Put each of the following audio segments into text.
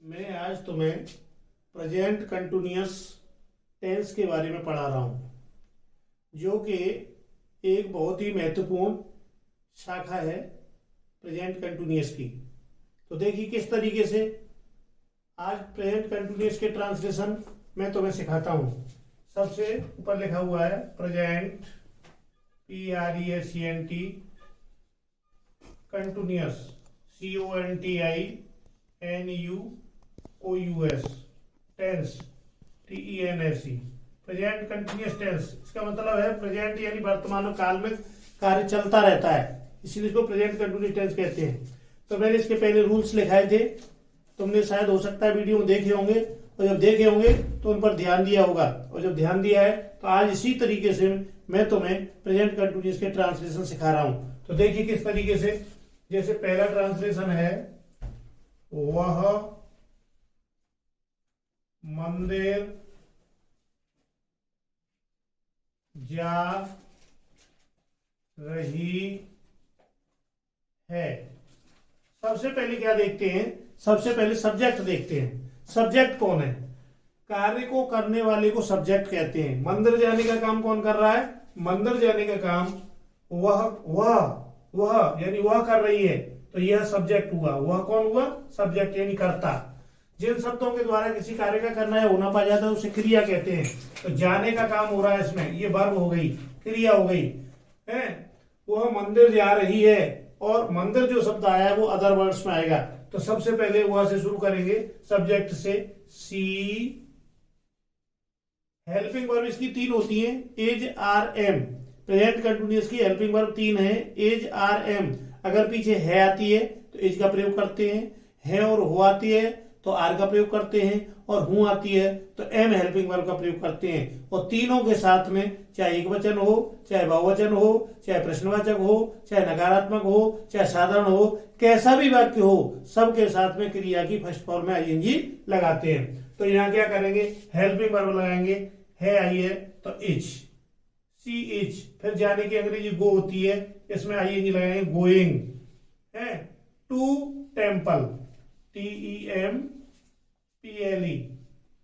मैं आज तुम्हें प्रेजेंट कंटिन्यूअस टेंस के बारे में पढ़ा रहा हूं, जो कि एक बहुत ही महत्वपूर्ण शाखा है प्रेजेंट कंटिन्यूअस की। तो देखिए किस तरीके से आज प्रेजेंट कंटिन्यूअस के ट्रांसलेशन मैं तुम्हें सिखाता हूं। सबसे ऊपर लिखा हुआ है present PRESENT continuous CONTINUOUS tense TENSE present continuous tense. इसका मतलब है प्रेजेंट यानी वर्तमान काल में कार्य चलता रहता है, इसीलिए इसको प्रेजेंट कंटिन्यूअस टेंस कहते हैं। तो मैंने इसके पहले रूल्स लिखाए थे, तुमने शायद हो सकता है वीडियो में देखे होंगे, और जब देखे होंगे तो उन पर ध्यान दिया होगा, और जब ध्यान दिया है तो आज इसी तरीके से मैं तुम्हें प्रेजेंट कंटिन्यूअस के ट्रांसलेशन सिखा रहा हूं। तो देखिए किस तरीके से। जैसे पहला ट्रांसलेशन है वह मंदिर जा रही है। सबसे पहले क्या देखते हैं? सबसे पहले सब्जेक्ट देखते हैं। सब्जेक्ट कौन है? कार्य को करने वाले को सब्जेक्ट कहते हैं। मंदिर जाने का काम कौन कर रहा है? मंदिर जाने का काम वह यानी वह कर रही है, तो यह सब्जेक्ट हुआ। वह कौन हुआ? सब्जेक्ट यानी कर्ता। जिन शब्दों के द्वारा किसी कार्य का करना है होना पा जाता है उसे क्रिया कहते हैं। तो जाने का काम हो रहा है, इसमें ये वर्ब हो गई, क्रिया हो गई है। वह मंदिर जा रही है, और मंदिर जो शब्द आया है वो अदर वर्ड्स में आएगा। तो सबसे पहले वह से शुरू करेंगे, सब्जेक्ट से। सी हेल्पिंग वर्ब इसकी 3 होती है, is are am. Present continuous की हेल्पिंग वर्ब 3 है, एज आर एम। अगर पीछे है आती है तो एज का प्रयोग करते हैं, है और हो आती है तो आर का प्रयोग करते हैं, और हूं आती है तो एम हेल्पिंग वर्ब का प्रयोग करते हैं। और तीनों के साथ में चाहे एक वचन हो, चाहे बहुवचन हो, चाहे प्रश्नवाचक हो, चाहे नकारात्मक हो, चाहे साधारण हो, कैसा भी वाक्य हो, सबके साथ में क्रिया की फर्स्ट फॉर्म में आईएनजी लगाते हैं। तो यहाँ क्या करेंगे? हेल्पिंग वर्ब लगाएंगे, है आई है तो इज, सी इज। फिर जाने की अंग्रेजी गो होती है, इसमें आईएनजी लगाएंगे, गोइंग है। To temple, TEMPLE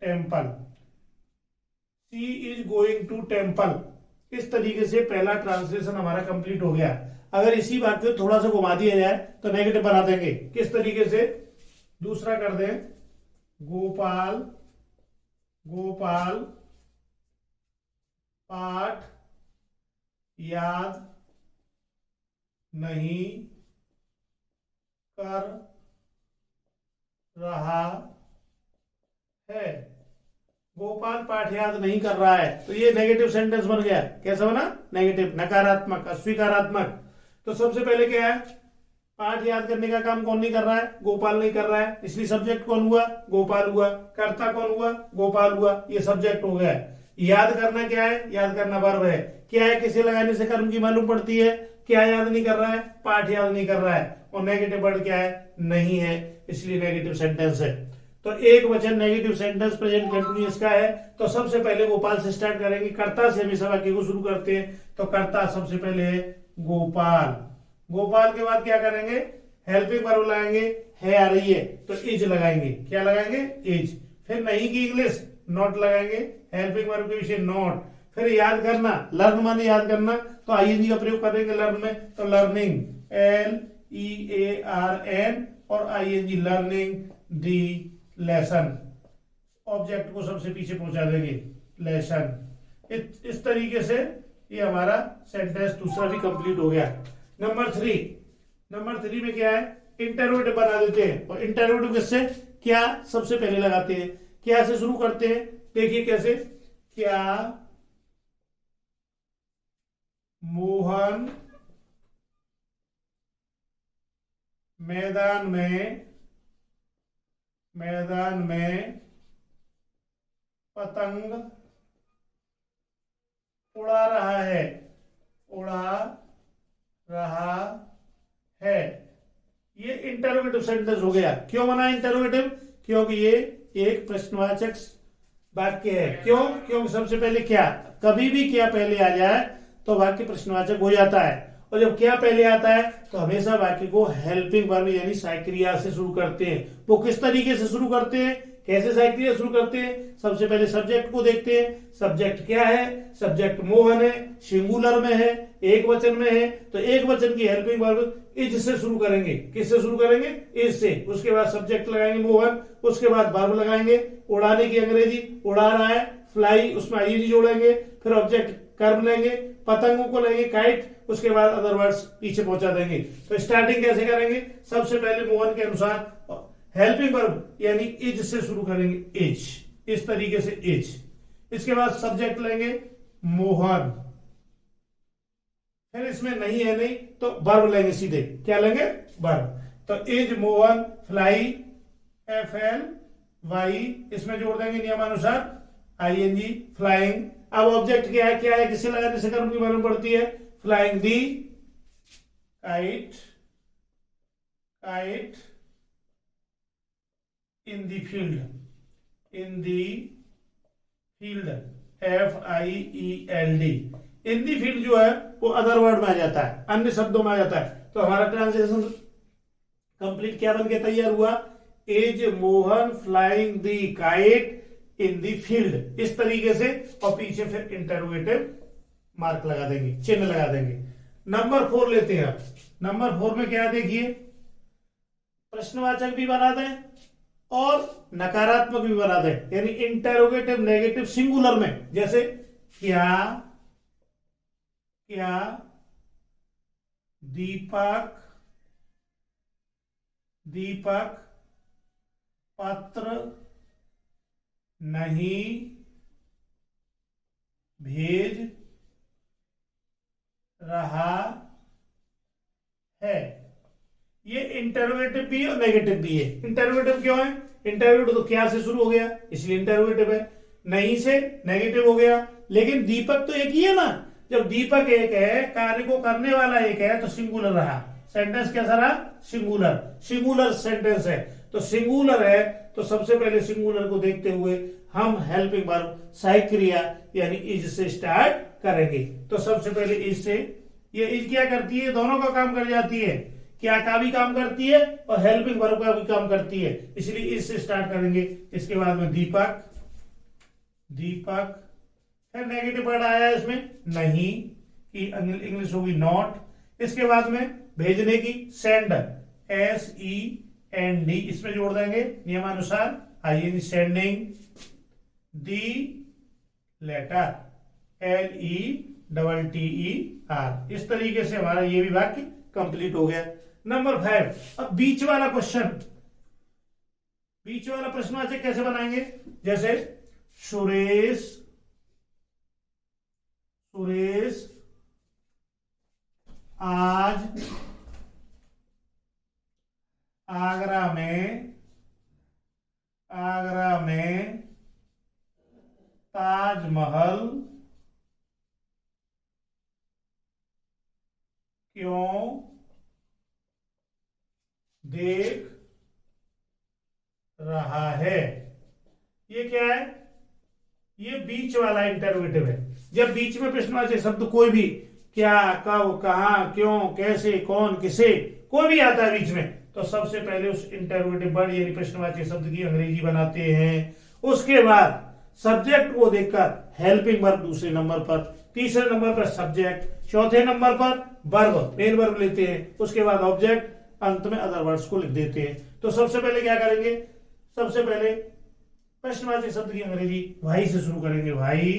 temple. She is going to temple. इस तरीके से पहला ट्रांसलेशन हमारा कंप्लीट हो गया। अगर इसी बात को थोड़ा सा घुमा दिया जाए तो नेगेटिव बना देंगे। किस तरीके से? दूसरा कर दें, गोपाल पाठ याद नहीं कर रहा है। गोपाल पाठ याद नहीं कर रहा है, तो ये नेगेटिव सेंटेंस बन गया। कैसा बना? नेगेटिव, नकारात्मक, अस्वीकारात्मक। तो सबसे पहले क्या है? पाठ याद करने का काम कौन नहीं कर रहा है? गोपाल नहीं कर रहा है, इसलिए सब्जेक्ट कौन हुआ? गोपाल हुआ। कर्ता कौन हुआ? गोपाल हुआ। ये सब्जेक्ट हो गया। याद करना क्या है? याद करना वर्ब है। क्या है? किसे लगाने से कर्म की मालूम पड़ती है। क्या याद नहीं कर रहा है? पाठ याद नहीं कर रहा है। और नेगेटिव वर्ड क्या है? नहीं है, इसलिए नेगेटिव सेंटेंस है। तो एक वचन नेगेटिव सेंटेंस प्रेजेंट कंटिन्यूअस का है। तो सबसे पहले गोपाल से स्टार्ट करेंगे। कर्ता से हमेशा वाक्य को शुरू करते हैं, तो कर्ता सबसे पहले है गोपाल। गोपाल के बाद क्या करेंगे? हेल्पिंग वर्ब लगाएंगे, है आ रही है तो इज लगाएंगे। क्या लगाएंगे? इज। फिर नहीं की इंग्लिश, नॉट लगाएंगे, हेल्पिंग वर्ब के विषय नॉट। फिर याद करना, लर्न माने याद करना, तो आईएनजी का प्रयोग करेंगे लर्न में, तो लर्निंग, LEARN, और ING learning the lesson. Object को सबसे पीछे पहुंचा देंगे, लेसन। इस तरीके से ये हमारा सेंटेंस दूसरा भी कंप्लीट हो गया। नंबर 3 में क्या है? इंटरोगेटिव बना देते हैं। और इंटरोगेटिव किससे? क्या सबसे पहले लगाते हैं, क्या से शुरू करते हैं। देखिए कैसे। क्या मोहन मैदान में पतंग उड़ा रहा है। ये इंटरोगेटिव सेंटेंस हो गया। क्यों बना इंटरोगेटिव? क्योंकि ये एक प्रश्नवाचक वाक्य है। क्यों? क्योंकि सबसे पहले क्या, कभी भी क्या पहले आ जाए तो वाक्य प्रश्नवाचक हो जाता है। और जब क्या पहले आता है तो हमेशा वाक्य को हेल्पिंग वर्ब यानी सहायक क्रिया से शुरू करते हैं। वो किस तरीके से शुरू करते हैं, कैसे सहायक क्रिया शुरू करते हैं? सबसे पहले सब्जेक्ट को देखते हैं। सब्जेक्ट क्या है? सब्जेक्ट मोहन है, सिंगुलर में है, एक वचन में है, तो एक वचन की हेल्पिंग वर्ब इज से शुरू करेंगे। किससे शुरू करेंगे? इज से। उसके बाद सब्जेक्ट लगाएंगे मोहन, उसके बाद वर्ब लगाएंगे। उड़ाने की अंग्रेजी उड़ा रहा है, फ्लाई, उसमें आईएनजी जोड़ेंगे, फिर ऑब्जेक्ट कर्म लेंगे, पतंगों को लेंगे काइट, उसके बाद अदर वर्ड्स पीछे पहुंचा देंगे। तो स्टार्टिंग कैसे करेंगे? सबसे पहले मोहन के अनुसार हेल्पिंग वर्ब यानी इज से शुरू करेंगे, इज, इस तरीके से इज। इसके बाद सब्जेक्ट लेंगे मोहन, फिर इसमें नहीं है नहीं तो वर्ब लेंगे सीधे। क्या लेंगे? वर्ब। तो इज मोहन फ्लाई, FLY, इसमें जोड़ देंगे नियमानुसार ING फ्लाइंग। अब ऑब्जेक्ट क्या है? क्या है? किससे लगाने से कर्म की मालूम पड़ती है? फ्लाइंग दी काइट, काइट इन दी फील्ड, इन दी फील्ड, FIELD। इन दी फील्ड जो है वो अदर वर्ड में आ जाता है, अन्य शब्दों में आ जाता है। तो हमारा ट्रांसलेशन कंप्लीट क्या बन के तैयार हुआ? Is Mohan flying the kite in the field, इस तरीके से। और पीछे फिर इंटरोगेटिव मार्क लगा देंगे, चिन्ह लगा देंगे। नंबर 4 लेते हैं। नंबर 4 में क्या देखिए, प्रश्नवाचक भी बना दें और नकारात्मक भी बना दें, यानी इंटरोगेटिव नेगेटिव सिंगुलर में। जैसे क्या, क्या दीपक, दीपक पत्र नहीं भेज रहा है। ये इंटरोगेटिव भी है और नेगेटिव भी है। इंटरोगेटिव क्यों है? इंटरोगेटिव तो क्या से शुरू हो गया, इसलिए इंटरोगेटिव है। नहीं से नेगेटिव हो गया, लेकिन दीपक तो एक ही है ना। जब दीपक एक है, कार्य को करने वाला एक है, तो सिंगुलर रहा। सेंटेंस कैसा रहा? सिंगुलर। सिंगुलर सेंटेंस है, तो सिंगुलर है, तो सबसे पहले सिंगुलर को देखते हुए हम हेल्पिंग वर्ब सहायक क्रिया यानी इज से स्टार्ट करेंगे। तो सबसे पहले इज से, ये इज क्या करती है? दोनों का काम कर जाती है। क्या का भी काम करती है और हेल्पिंग वर्ब का भी काम करती है, इसलिए इज से स्टार्ट करेंगे। इसके बाद में दीपक, दीपक, फिर नेगेटिव वर्ड आया इसमें नहीं, की इंग्लिश होगी नॉट। इसके बाद में भेजने की सेंड, SEND, इसमें जोड़ देंगे नियमानुसार ING sending. The letter, LETTER। इस तरीके से हमारा ये भी वाक्य कंप्लीट हो गया। नंबर 5, अब बीच वाला क्वेश्चन, बीच वाला प्रश्नवाचक कैसे बनाएंगे? जैसे सुरेश, सुरेश आज आगरा में, आगरा में ताजमहल क्यों देख रहा है? ये क्या है? ये बीच वाला इंटरोगेटिव है। जब बीच में प्रश्नवाचक शब्द कोई भी, क्या, कब, कहां, क्यों, कैसे, कौन, किसे, कोई भी आता है बीच में, तो सबसे पहले उस इंटरोगेटिव वर्ड यानी प्रश्नवाचक शब्द की अंग्रेजी बनाते हैं। उसके बाद सब्जेक्ट को देखकर हेल्पिंग वर्ब दूसरे नंबर पर, तीसरे नंबर पर सब्जेक्ट, चौथे नंबर पर वर्ब, मेन वर्ब लेते हैं। उसके बाद ऑब्जेक्ट, अंत में अदर वर्ड्स को लिख देते हैं। तो सबसे पहले क्या करेंगे? सबसे पहले प्रश्नवाचक शब्द की अंग्रेजी भाई से शुरू करेंगे, भाई।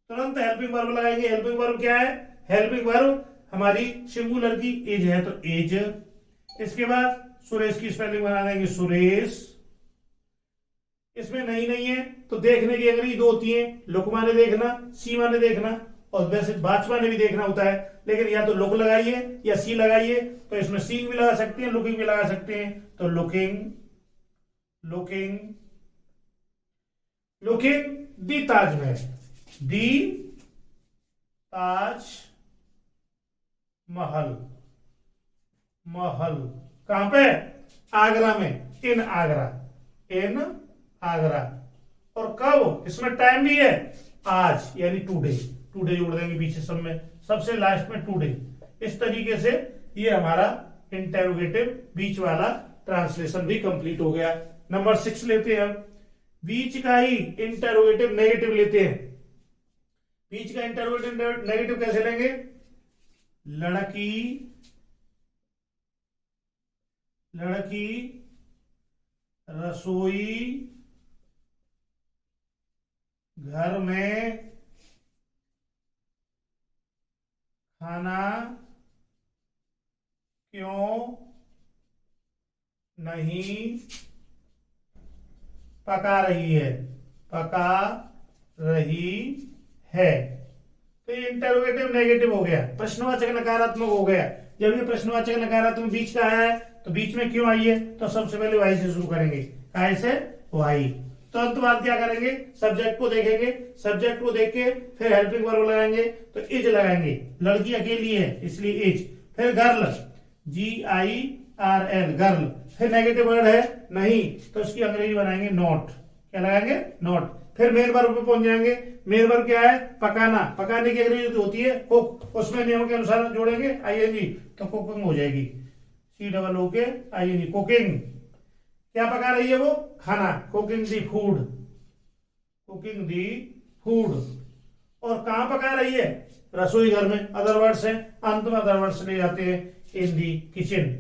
तुरंत हेल्पिंग वर्ब लगाएंगे। हेल्पिंग वर्ब क्या है? हेल्पिंग वर्ब हमारी सिंगुलर की एज है, तो एज। इसके बाद सुरेश की स्पेलिंग बना देंगे सुरेश। इसमें नहीं है तो देखने की अंग्रेजी 2 होती है, लुक माने देखना, सी माने देखना, और वैसे बाचवा ने भी देखना होता है, लेकिन या तो लुक लगाइए या सी लगाइए। तो इसमें सीइंग भी लगा सकते हैं, लुकिंग भी लगा सकते हैं। तो लुकिंग, लुकिंग, लुकिंग दी ताजमहल, दी ताज महल, महल कहां पे? आगरा में, इन आगरा, इन आगरा। और कब? इसमें टाइम भी है, आज यानी टुडे, टुडे जोड़ देंगे पीछे सब में, सबसे लास्ट में टुडे। इस तरीके से ये हमारा इंटेरोगेटिव बीच वाला ट्रांसलेशन भी कंप्लीट हो गया। नंबर 6 लेते हैं, बीच का ही इंटेरोगेटिव नेगेटिव लेते हैं। बीच का इंटेरोगेटिव नेगेटिव कैसे लेंगे? लड़की रसोई घर में खाना क्यों नहीं पका रही है? तो ये इंटरोगेटिव नेगेटिव हो गया, प्रश्नवाचक नकारात्मक हो गया। जब ये प्रश्नवाचक नकारात्मक बीच का आया है तो बीच में क्यों आई है? तो सबसे पहले वाई से शुरू करेंगे, काय से? वाई। तो अंत बाद क्या करेंगे? सब्जेक्ट को देखेंगे, सब्जेक्ट को देख के फिर हेल्पिंग वर्ब लगाएंगे, तो इज लगाएंगे, लड़की अकेली है इसलिए इज। फिर गर्ल, GIRL गर्ल। फिर नेगेटिव वर्ड है नहीं, तो उसकी अंग्रेजी बनाएंगे नॉट। क्या लगाएंगे? नॉट। फिर मेन वर्ब पे पहुंच जाएंगे। मेन वर्ब क्या है? पकाना। पकाने की अंग्रेजी होती है कुक, उसमें नियम के अनुसार जोड़ेंगे ING, तो कुकिंग हो जाएगी, COOKING, कुकिंग। क्या पका रही है वो? खाना, कुकिंग दी फूड। और कहां पका रही है? रसोई घर में। अदर वर्ड्स हैं, अंत में अदर वर्ड्स ले जाते हैं, इन दी किचन,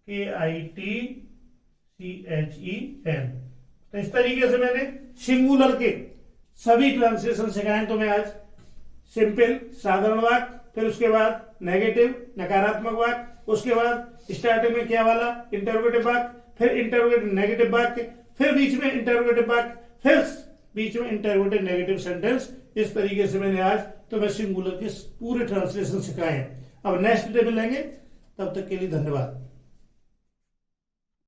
KITCHEN। तो इस तरीके से मैंने सिंगुलर के सभी ट्रांसलेशन सिखाए। तो मैं आज सिंपल साधारण वाक्य, फिर उसके बाद नेगेटिव नकारात्मक वाक्य, उसके बाद स्टार्टिंग में क्या वाला? इंटरोगेटिव वाक्य, फिर इंटरोगेटिव नेगेटिव वाक्य, फिर बीच में इंटरोगेटिव वाक्य, फिर बीच में इंटरोगेटिव नेगेटिव सेंटेंस। इस तरीके से मैंने आज तुम्हें सिंगुलर के पूरे ट्रांसलेशन सिखाए हैं। अब नेक्स्ट डे मिलेंगे, तब तक के लिए धन्यवाद।